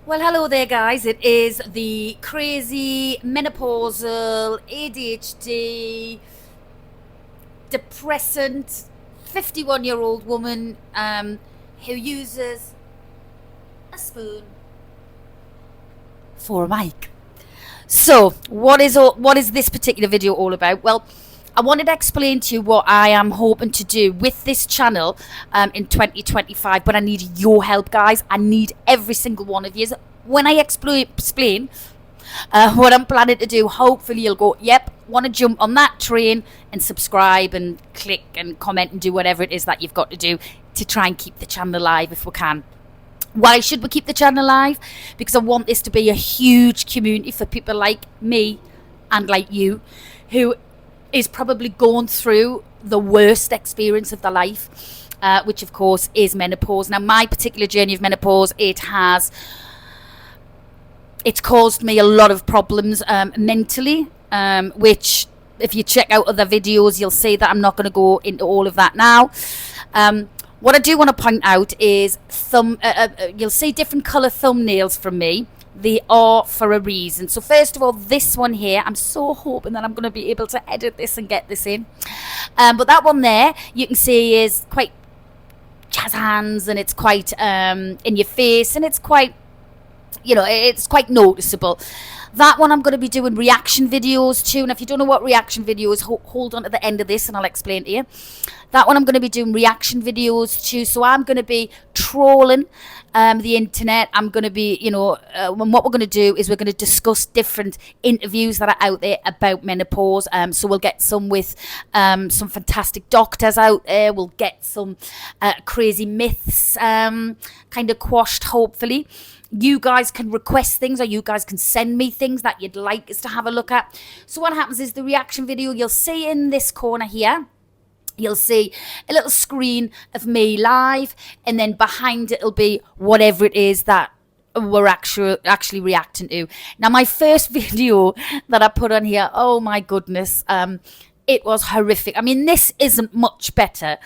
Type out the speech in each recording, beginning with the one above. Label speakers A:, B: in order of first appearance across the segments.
A: Well, hello there, guys. It is the crazy menopausal ADHD depressant 51-year-old woman who uses a spoon for a mic. So, what is this particular video all about? Well, I wanted to explain to you what I am hoping to do with this channel in 2025, but I need your help, guys. I need every single one of you. When I explain what I'm planning to do, hopefully you'll go, yep, want to jump on that train and subscribe and click and comment and do whatever it is that you've got to do to try and keep the channel alive if we can. Why should we keep the channel alive? Because I want this to be a huge community for people like me and like you, who is probably going through the worst experience of their life, which of course is menopause. Now, my particular journey of menopause, it's caused me a lot of problems mentally, which if you check out other videos, you'll see that I'm not going to go into all of that now. What I do want to point out is you'll see different colour thumbnails from me. They are for a reason. So first of all, this one here, I'm so hoping that I'm going to be able to edit this and get this in. But that one there, you can see is quite jazz hands, and it's quite in your face, and it's quite, it's quite noticeable. That one I'm going to be doing reaction videos to. And if you don't know what reaction video is, hold on to the end of this and I'll explain to you. That one I'm going to be doing reaction videos to. So I'm going to be trolling the internet. I'm going to be, and what we're going to do is we're going to discuss different interviews that are out there about menopause. So we'll get some with some fantastic doctors out there. We'll get some crazy myths kind of quashed, hopefully. You guys can request things, or you guys can send me things that you'd like us to have a look at. So what happens is the reaction video, you'll see in this corner here, you'll see a little screen of me live, and then behind it will be whatever it is that we're actually reacting to. Now, my first video that I put on here, oh my goodness, it was horrific. I mean, this isn't much better,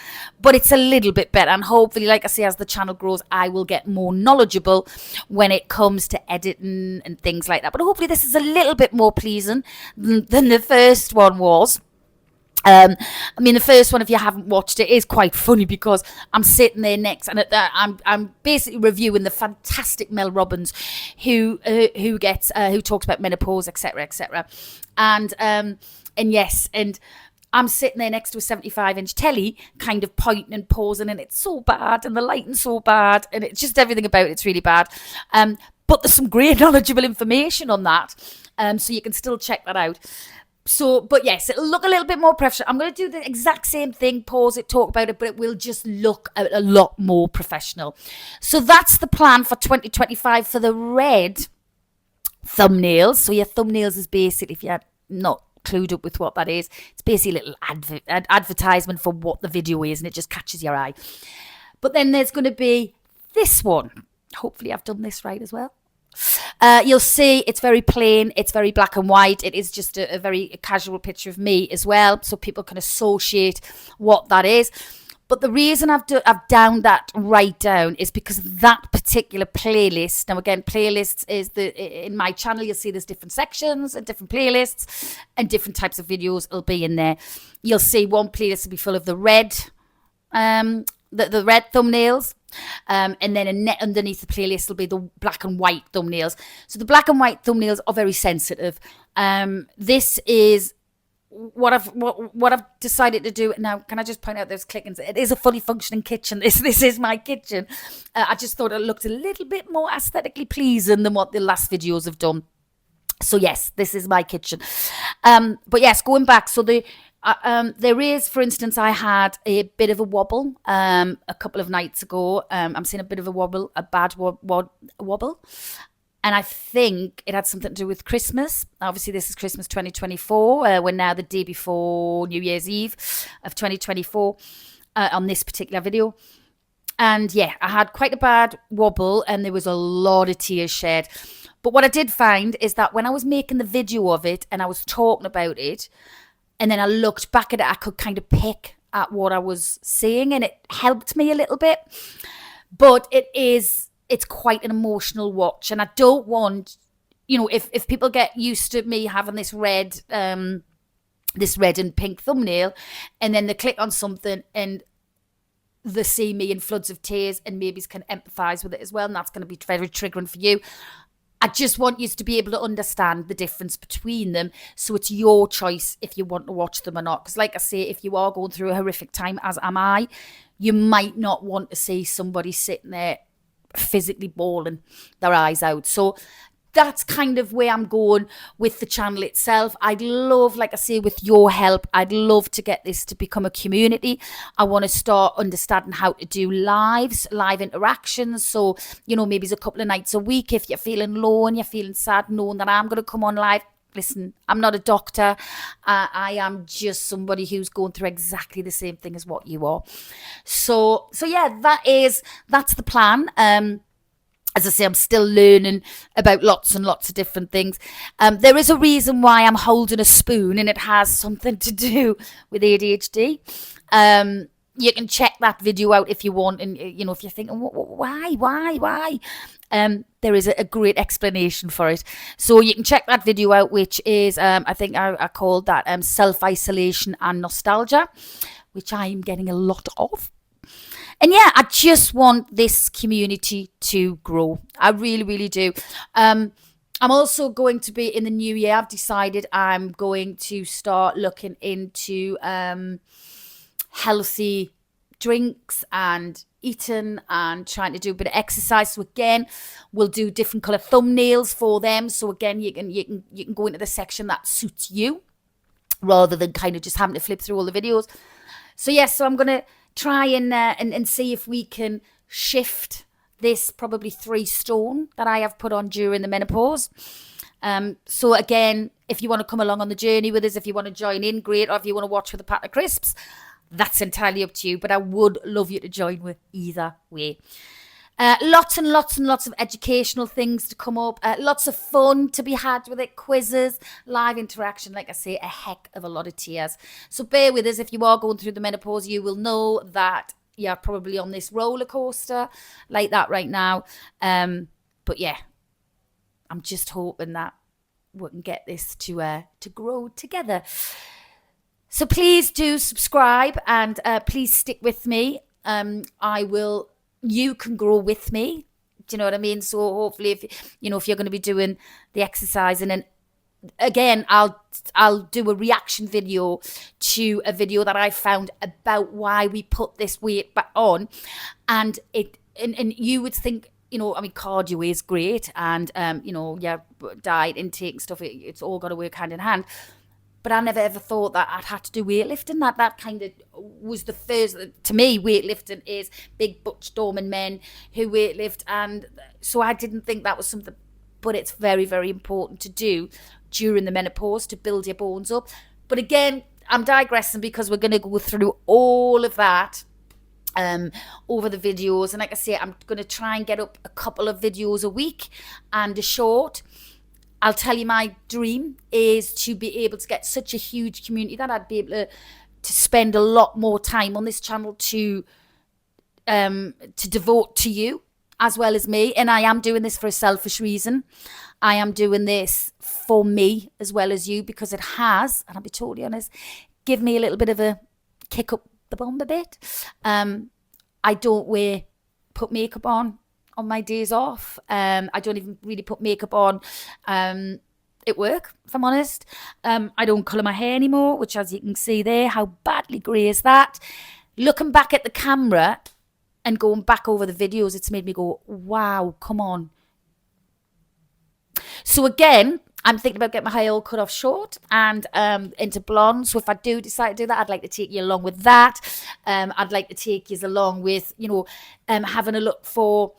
A: but it's a little bit better. And hopefully, like I say, as the channel grows, I will get more knowledgeable when it comes to editing and things like that. But hopefully this is a little bit more pleasing than the first one was. I mean, the first one, if you haven't watched it, is quite funny because I'm sitting there next, and I'm basically reviewing the fantastic Mel Robbins, who talks about menopause, etc., etc. And yes, and I'm sitting there next to a 75-inch telly, kind of pointing and pausing, and it's so bad, and the lighting's so bad, and it's just everything about it's really bad. But there's some great knowledgeable information on that, so you can still check that out. So, but yes, it'll look a little bit more professional. I'm going to do the exact same thing, pause it, talk about it, but it will just look a lot more professional. So that's the plan for 2025 for the red thumbnails. So your thumbnails is basically, if you're not clued up with what that is, it's basically a little advertisement for what the video is, and it just catches your eye. But then there's going to be this one. Hopefully I've done this right as well. You'll see it's very plain, it's very black and white. It is just a very casual picture of me as well, so people can associate what that is. But the reason I've downed that right down is because that particular playlist, now again, playlists is in my channel, you'll see there's different sections and different playlists and different types of videos will be in there. You'll see one playlist will be full of the red the red thumbnails, and then underneath the playlist will be the black and white thumbnails. So the black and white thumbnails are very sensitive. This is what I've decided to do now. Can I just point out those clickings? It is a fully functioning kitchen. This is my kitchen. I just thought it looked a little bit more aesthetically pleasing than what the last videos have done. So yes, this is my kitchen. But yes, going back, so there is, for instance, I had a bit of a wobble a couple of nights ago. I'm seeing a bit of a wobble, a bad wobble. And I think it had something to do with Christmas. Obviously, this is Christmas 2024. We're now the day before New Year's Eve of 2024 on this particular video. And yeah, I had quite a bad wobble and there was a lot of tears shed. But what I did find is that when I was making the video of it and I was talking about it, and then I looked back at it, I could kind of pick at what I was saying, and it helped me a little bit. But it is it's quite an emotional watch, and I don't want, if people get used to me having this red and pink thumbnail, and then they click on something and they see me in floods of tears, and maybe can empathize with it as well, and that's going to be very triggering for you. I just want you to be able to understand the difference between them, so it's your choice if you want to watch them or not. Because like I say, if you are going through a horrific time, as am I, you might not want to see somebody sitting there physically bawling their eyes out. So that's kind of where I'm going with the channel itself. I'd love, like I say, with your help, I'd love to get this to become a community. I want to start understanding how to do live interactions. So, maybe it's a couple of nights a week if you're feeling low and you're feeling sad, knowing that I'm going to come on live. Listen, I'm not a doctor. I am just somebody who's going through exactly the same thing as what you are. So yeah, that's the plan. As I say, I'm still learning about lots and lots of different things. There is a reason why I'm holding a spoon, and it has something to do with ADHD. You can check that video out if you want, and if you're thinking, why? There is a great explanation for it. So you can check that video out, which is, I think I called that self-isolation and nostalgia, which I am getting a lot of. And yeah, I just want this community to grow. I really, really do. I'm also going to be, in the new year, I've decided I'm going to start looking into healthy drinks and eating and trying to do a bit of exercise. So again, we'll do different color thumbnails for them. So again, you can go into the section that suits you, rather than kind of just having to flip through all the videos. So yes, so I'm going to try and see if we can shift this probably 3 stone that I have put on during the menopause. So again, if you want to come along on the journey with us, if you want to join in, great. Or if you want to watch with a pack of crisps, that's entirely up to you. But I would love you to join with either way. Lots and lots and lots of educational things to come up. Lots of fun to be had with it. Quizzes, live interaction. Like I say, a heck of a lot of tears. So bear with us. If you are going through the menopause, you will know that you're probably on this roller coaster like that right now. But yeah, I'm just hoping that we can get this to grow together. So please do subscribe, and please stick with me. You can grow with me. Do you know what I mean? So hopefully, if you're going to be doing the exercising, and again, I'll do a reaction video to a video that I found about why we put this weight back on, and you would think, cardio is great, and diet intake and stuff, it's all got to work hand in hand. But I never ever thought that I'd had to do weightlifting. That kind of was the first, to me, weightlifting is big butch dormant men who weightlift. And so I didn't think that was something, but it's very, very important to do during the menopause to build your bones up. But again, I'm digressing because we're going to go through all of that over the videos. And like I say, I'm going to try and get up a couple of videos a week and a short. I'll tell you, my dream is to be able to get such a huge community that I'd be able to spend a lot more time on this channel to devote to you as well as me. And I am doing this for a selfish reason. I am doing this for me as well as you, because it has, and I'll be totally honest, give me a little bit of a kick up the bum a bit. I don't put makeup on my days off. I don't even really put makeup on at work, if I'm honest. I don't colour my hair anymore, which, as you can see there, how badly grey is that? Looking back at the camera and going back over the videos, it's made me go, wow, come on. So again, I'm thinking about getting my hair all cut off short and into blonde. So if I do decide to do that, I'd like to take you along with that. I'd like to take you along with, having a look for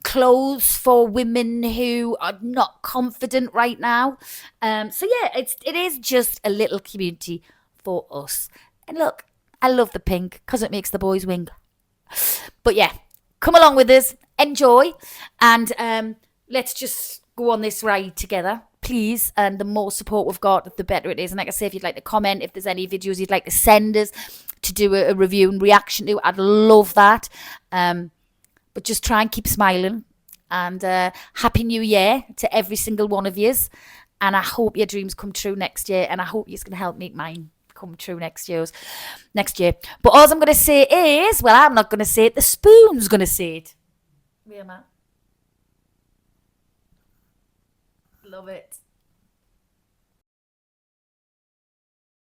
A: clothes for women who are not confident right now. So yeah, it is just a little community for us. And look, I love the pink because it makes the boys wink. But yeah, come along with us, enjoy, and let's just go on this ride together, please. And the more support we've got, the better it is. And like I say, if you'd like to comment, if there's any videos you'd like to send us to do a review and reaction to, I'd love that. But just try and keep smiling. And Happy New Year to every single one of yous. And I hope your dreams come true next year. And I hope you're going to help make mine come true next year. But all I'm going to say is, well, I'm not going to say it. The spoon's going to say it. Yeah, man. Love it.